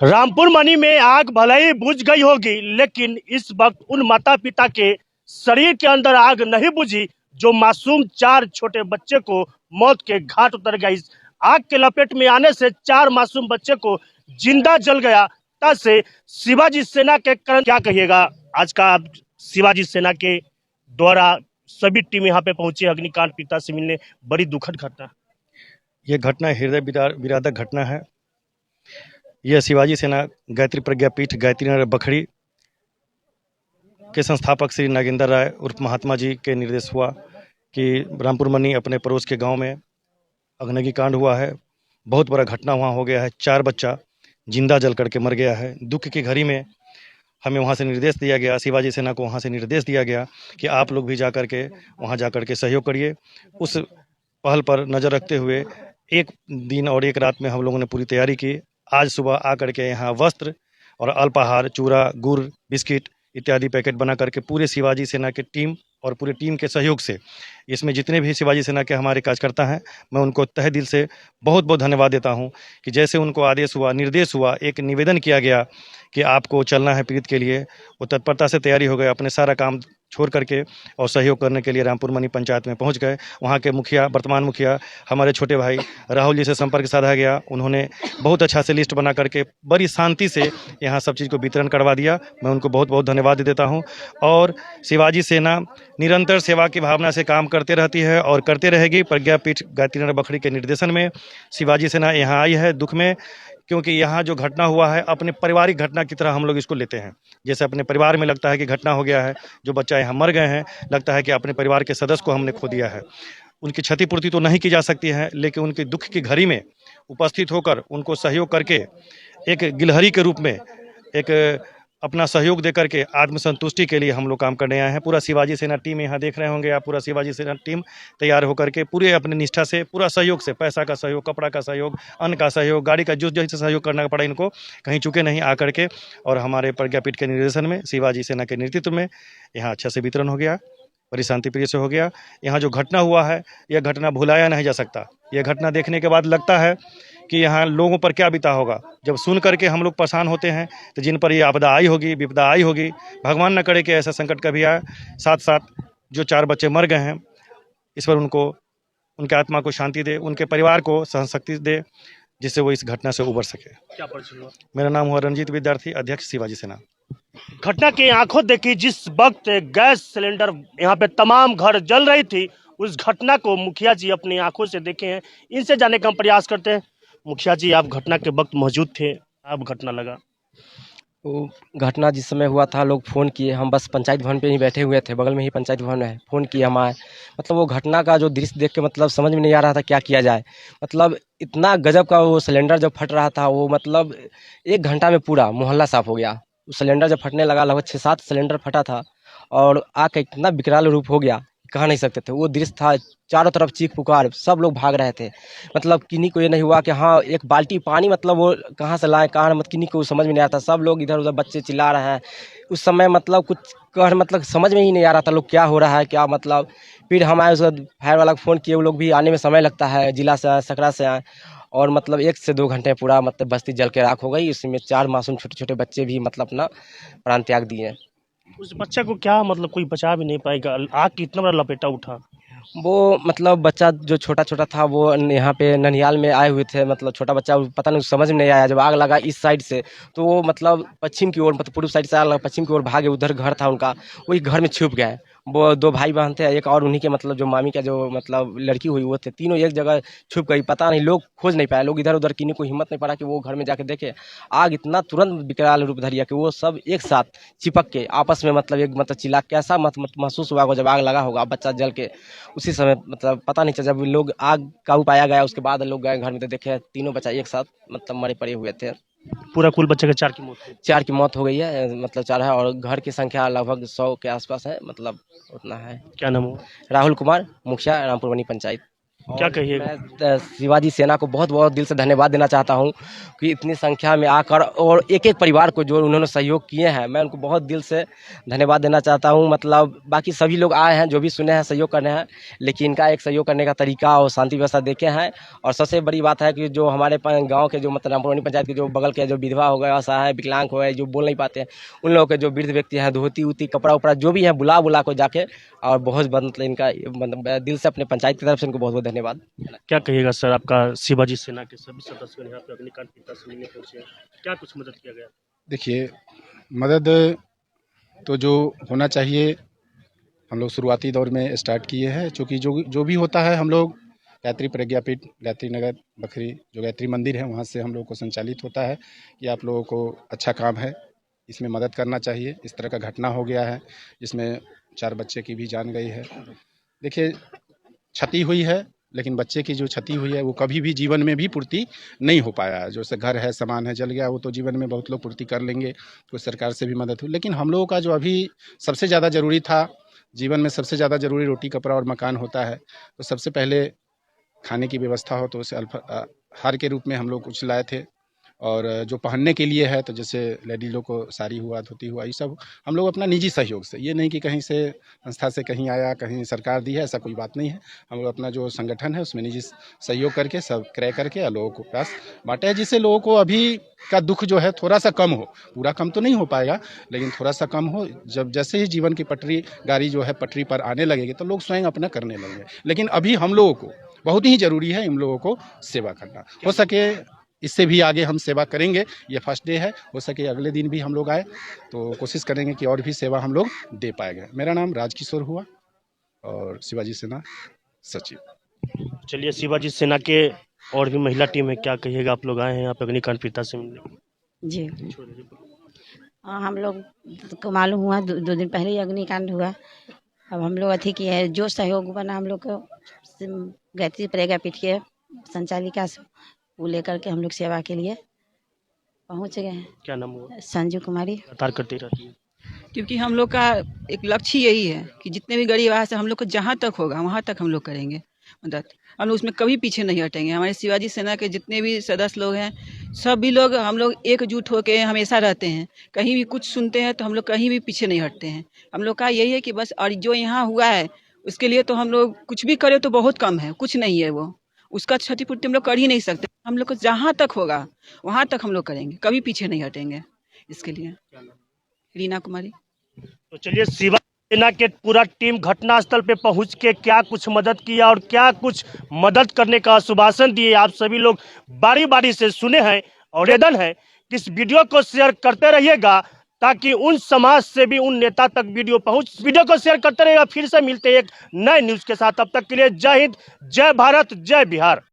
Rampur money में आग भले ही बुझ गई होगी, लेकिन इस वक्त उन माता पिता के शरीर के अंदर आग नहीं बुझी जो मासूम 4 छोटे बच्चे को मौत के घाट उतर गया। इस आग के लपेट में आने से 4 मासूम बच्चे को जिंदा जल गया। तब से शिवाजी सेना के कारण क्या कहिएगा? आज का आप शिवाजी सेना के द्वारा सभी टीम यहाँ पे पहुंची अग्निकांड पीड़िता से मिलने। बड़ी दुखद घटना। यह घटना हृदय विदारक घटना है। यह शिवाजी सेना गायत्री प्रज्ञापीठ गायत्री नगर बखरी के संस्थापक श्री नागेंद्र राय उर्फ महात्मा जी के निर्देश हुआ कि रामपुर मनी अपने पड़ोस के गांव में अग्निकांड हुआ है। बहुत बड़ा घटना वहां हो गया है। 4 बच्चा जिंदा जल करके मर गया है। दुख की घड़ी में हमें वहां से निर्देश दिया गया, शिवाजी सेना को वहां से निर्देश दिया गया कि आप लोग भी जाकर के वहां जाकर के सहयोग करिए। उस पहल पर नज़र रखते हुए एक दिन और एक रात में हम लोगों ने पूरी तैयारी की। आज सुबह आकर के यहाँ वस्त्र और अल्पाहार, चूरा, गुड़, बिस्किट इत्यादि पैकेट बना करके पूरे शिवाजी सेना के टीम और पूरे टीम के सहयोग से, इसमें जितने भी शिवाजी सेना के हमारे कार्यकर्ता हैं, मैं उनको तहे दिल से बहुत बहुत धन्यवाद देता हूं कि जैसे उनको आदेश हुआ, निर्देश हुआ, एक निवेदन किया गया कि आपको चलना है पीड़ित के लिए, वो तत्परता से तैयारी हो गए। अपने सारा काम छोड़ करके और सहयोग करने के लिए रामपुर मनी पंचायत में पहुंच गए। वहां के मुखिया, वर्तमान मुखिया हमारे छोटे भाई राहुल जी से संपर्क साधा गया। उन्होंने बहुत अच्छा से लिस्ट बना करके बड़ी शांति से यहाँ सब चीज़ को वितरण करवा दिया। मैं उनको बहुत बहुत धन्यवाद देता हूँ। और शिवाजी सेना निरंतर सेवा की भावना से काम करते रहती है और करते रहेगी। प्रज्ञापीठ गायत्री नगर बखरी के निर्देशन में शिवाजी सेना यहाँ आई है दुख में, क्योंकि यहाँ जो घटना हुआ है अपने पारिवारिक घटना की तरह हम लोग इसको लेते हैं। जैसे अपने परिवार में लगता है कि घटना हो गया है, जो बच्चा यहाँ मर गए हैं, लगता है कि अपने परिवार के सदस्य को हमने खो दिया है। उनकी क्षतिपूर्ति तो नहीं की जा सकती है, लेकिन उनके दुख की घड़ी में उपस्थित होकर उनको सहयोग करके एक गिलहरी के रूप में एक अपना सहयोग देकर के आत्मसंतुष्टि के लिए हम लोग काम करने आए हैं। पूरा शिवाजी सेना टीम यहाँ देख रहे होंगे आप, पूरा शिवाजी सेना टीम तैयार होकर के पूरे अपने निष्ठा से, पूरा सहयोग से, पैसा का सहयोग, कपड़ा का सहयोग, अन्न का सहयोग, गाड़ी का जो जैसे सहयोग करना पड़ा इनको, कहीं चुके नहीं आकर के। और हमारे प्रज्ञापीठ के निर्देशन में, शिवाजी सेना के नेतृत्व में यहाँ अच्छा से वितरण हो गया, बड़ी शांति प्रिय से हो गया। यहाँ जो घटना हुआ है, यह घटना भुलाया नहीं जा सकता। यह घटना देखने के बाद लगता है कि यहाँ लोगों पर क्या बीता होगा। जब सुन करके हम लोग परेशान होते हैं तो जिन पर ये आपदा आई होगी, विपदा आई होगी, भगवान न करे कि ऐसा संकट कभी आए। साथ साथ जो 4 बच्चे मर गए हैं, इस पर उनको, उनके आत्मा को शांति दे, उनके परिवार को सहनशक्ति दे, जिससे वो इस घटना से उबर सके। क्या परिचय हुआ? मेरा नाम हुआ रंजीत विद्यार्थी, अध्यक्ष शिवाजी सेना। घटना की आंखों देखी जिस वक्त गैस सिलेंडर यहाँ पे तमाम घर जल रही थी, उस घटना को मुखिया जी अपनी आंखों से देखे हैं। इनसे जानने का हम प्रयास करते हैं। मुखिया जी, आप घटना के वक्त मौजूद थे, अब घटना लगा? वो घटना जिस समय हुआ था, लोग फ़ोन किए, हम बस पंचायत भवन पे ही बैठे हुए थे, बगल में ही पंचायत भवन है। फ़ोन किए हम आए। मतलब वो घटना का जो दृश्य देख के मतलब समझ में नहीं आ रहा था क्या किया जाए। मतलब इतना गजब का वो सिलेंडर जब फट रहा था, वो मतलब 1 घंटा में पूरा मोहल्ला साफ हो गया। सिलेंडर जब फटने लगा, लगभग 6-7 सिलेंडर फटा था और आग का इतना विकराल रूप हो गया, कहा नहीं सकते थे। वो दृश्य था, चारों तरफ चीख पुकार, सब लोग भाग रहे थे। मतलब किन्हीं को ये नहीं हुआ कि हाँ एक बाल्टी पानी मतलब वो कहाँ से लाए, कहाँ मत, किन्हीं को समझ में नहीं आता। सब लोग इधर उधर बच्चे चिल्ला रहे हैं उस समय, मतलब कुछ कह मतलब समझ में ही नहीं आ रहा था लोग क्या हो रहा है क्या। मतलब फिर हम आए, उसका फायर वाला को फ़ोन किए, वो लोग भी आने में समय लगता है, जिला से आए, सकरा से आए, और मतलब 1 से 2 घंटे पूरा मतलब बस्ती जल के राख हो गई। उसमें 4 मासूम छोटे छोटे बच्चे भी मतलब अपना प्राण त्याग दिए। उस बच्चे को क्या मतलब कोई बचा भी नहीं पाएगा, आग की इतना बड़ा लपेटा उठा। वो मतलब बच्चा जो छोटा छोटा था, वो यहाँ पे ननिहाल में आए हुए थे। मतलब छोटा बच्चा, पता नहीं समझ में नहीं आया, जब आग लगा इस साइड से तो वो मतलब पश्चिम की ओर, मतलब पूर्व साइड से आग लगा, पश्चिम की ओर भागे, उधर घर था उनका, वही घर में छुप गए। वो 2 भाई बहन थे, एक और उन्हीं के मतलब जो मामी का जो मतलब लड़की हुई वो थे, तीनों एक जगह छुप गई। पता नहीं, लोग खोज नहीं पाए, लोग इधर उधर, किन्हीं को हिम्मत नहीं पड़ा कि वो घर में जाके देखे। आग इतना तुरंत विकराल रूप धरिया कि वो सब एक साथ चिपक के आपस में मतलब एक मतलब चिल्ला, कैसा महसूस हुआ होगा जब आग लगा होगा, बच्चा जल के उसी समय मतलब पता नहीं चला। जब लोग आग काबू पाया गया, उसके बाद लोग गए घर में तो देखे तीनों बच्चा एक साथ मतलब मरे पड़े हुए थे। पूरा कुल बच्चे के 4 की मौत हुई। 4 की मौत हो गई है, मतलब 4 है, और घर की संख्या लगभग 100 के आसपास है, मतलब उतना है। क्या नाम हुआ? राहुल कुमार, मुखिया, रामपुर मनी पंचायत। क्या और कहिएगा? मैं शिवाजी सेना को बहुत बहुत दिल से धन्यवाद देना चाहता हूँ कि इतनी संख्या में आकर और एक एक परिवार को जो उन्होंने सहयोग किए हैं, मैं उनको बहुत दिल से धन्यवाद देना चाहता हूँ। मतलब बाकी सभी लोग आए हैं जो भी सुने हैं सहयोग करने हैं, लेकिन इनका एक सहयोग करने का तरीका और शांति व्यवस्था देखे हैं। और सबसे बड़ी बात है कि जो हमारे गाँव के जो मतलब रामपुरमनी पंचायत के जो बगल के जो विधवा हो गए, असहाय, विकलांग हो गए, जो बोल नहीं पाते हैं, उन लोगों के जो वृद्ध व्यक्ति हैं, धोती उती कपड़ा उपड़ा जो भी है बुला बुला को जाके, और बहुत मतलब इनका मतलब दिल से अपने पंचायत की तरफ से इनको बहुत बहुत धन्यवाद। क्या कहिएगा सर, आपका शिवाजी सेना के सभी सदस्य यहाँ पे अग्निकांड पिता से मिलने पहुंचे हैं, क्या कुछ मदद किया गया? देखिए, मदद तो जो होना चाहिए हम लोग शुरुआती दौर में स्टार्ट किए हैं, चूँकि जो भी होता है हम लोग गायत्री प्रज्ञापीठ, गायत्री नगर, बखरी जो गायत्री मंदिर है वहाँ से हम लोग को संचालित होता है कि आप लोगों को अच्छा काम है, इसमें मदद करना चाहिए। इस तरह का घटना हो गया है जिसमें 4 बच्चे की भी जान गई है। देखिए, क्षति हुई है, लेकिन बच्चे की जो क्षति हुई है वो कभी भी जीवन में भी पूर्ति नहीं हो पाया है। जैसे घर है, सामान है, जल गया, वो तो जीवन में बहुत लोग पूर्ति कर लेंगे, कुछ सरकार से भी मदद हुई। लेकिन हम लोगों का जो अभी सबसे ज़्यादा ज़रूरी था, जीवन में सबसे ज़्यादा ज़रूरी रोटी, कपड़ा और मकान होता है, तो सबसे पहले खाने की व्यवस्था हो, तो उसे हार के रूप में हम लोग कुछ लाए थे। और जो पहनने के लिए है, तो जैसे लेडी लोग को साड़ी हुआ, धोती हुआ, ये सब हम लोग अपना निजी सहयोग से, ये नहीं कि कहीं से संस्था से कहीं आया, कहीं सरकार दी है, ऐसा कोई बात नहीं है। हम लोग अपना जो संगठन है उसमें निजी सहयोग करके सब क्रय करके लोगों को पास बांटे हैं, जिससे लोगों को अभी का दुख जो है थोड़ा सा कम हो। पूरा कम तो नहीं हो पाएगा, लेकिन थोड़ा सा कम हो। जब जैसे ही जीवन की गाड़ी जो है पटरी पर आने लगेगी तो लोग स्वयं अपना करने लगेंगे। लेकिन अभी हम लोगों को बहुत ही ज़रूरी है इन लोगों को सेवा करना। हो सके इससे भी आगे हम सेवा करेंगे। ये फर्स्ट डे है, हो सके अगले दिन भी हम लोग आए तो कोशिश करेंगे कि और भी सेवा हम लोग दे पाएंगे। मेरा नाम राजकिशोर हुआ और शिवाजी सेना सचिव। चलिए, शिवाजी सेना के और भी महिला टीम है, क्या कहिएगा? आप लोग आए हैं यहाँ पे अग्निकांड पिता से मिलने। जी हम लोग को मालूम हुआ 2 दिन पहले ही अग्निकांड हुआ। अब हम लोग अथी किए हैं, जो सहयोग बना हम लोग को गायत्री प्रज्ञापीठ के संचालिका से वो लेकर के हम लोग सेवा के लिए पहुंच गए हैं। क्या नाम हुआ? संजू कुमारी। लगातार करती रहती है। क्योंकि हम लोग का एक लक्ष्य यही है कि जितने भी गरीब आवास है हम लोग को जहाँ तक होगा वहाँ तक हम लोग करेंगे मदद। हम लोग उसमें कभी पीछे नहीं हटेंगे। हमारे शिवाजी सेना के जितने भी सदस्य लोग हैं, सभी लोग हम लोग एकजुट होकर हमेशा रहते हैं। कहीं भी कुछ सुनते हैं तो हम लोग कहीं भी पीछे नहीं हटते हैं। हम लोग का यही है कि बस, और जो यहाँ हुआ है उसके लिए तो हम लोग कुछ भी करें तो बहुत कम है, कुछ नहीं है वो, उसका क्षतिपूर्ति हम लोग कर ही नहीं सकते। हम लोग को जहाँ तक होगा वहाँ तक हम लोग करेंगे, कभी पीछे नहीं हटेंगे। इसके लिए रीना कुमारी। तो चलिए, शिवाजी सेना के पूरा टीम घटनास्थल पे पहुंच के क्या कुछ मदद किया और क्या कुछ मदद करने का आश्वासन दिए, आप सभी लोग बारी बारी से सुने हैं। और निवेदन है कि इस वीडियो को शेयर करते रहिएगा ताकि उन समाज से भी उन नेता तक वीडियो पहुंच। वीडियो को शेयर करते रहिएगा। फिर से मिलते हैं एक नए न्यूज के साथ, तब तक के लिए जय हिंद, जय भारत, जय बिहार।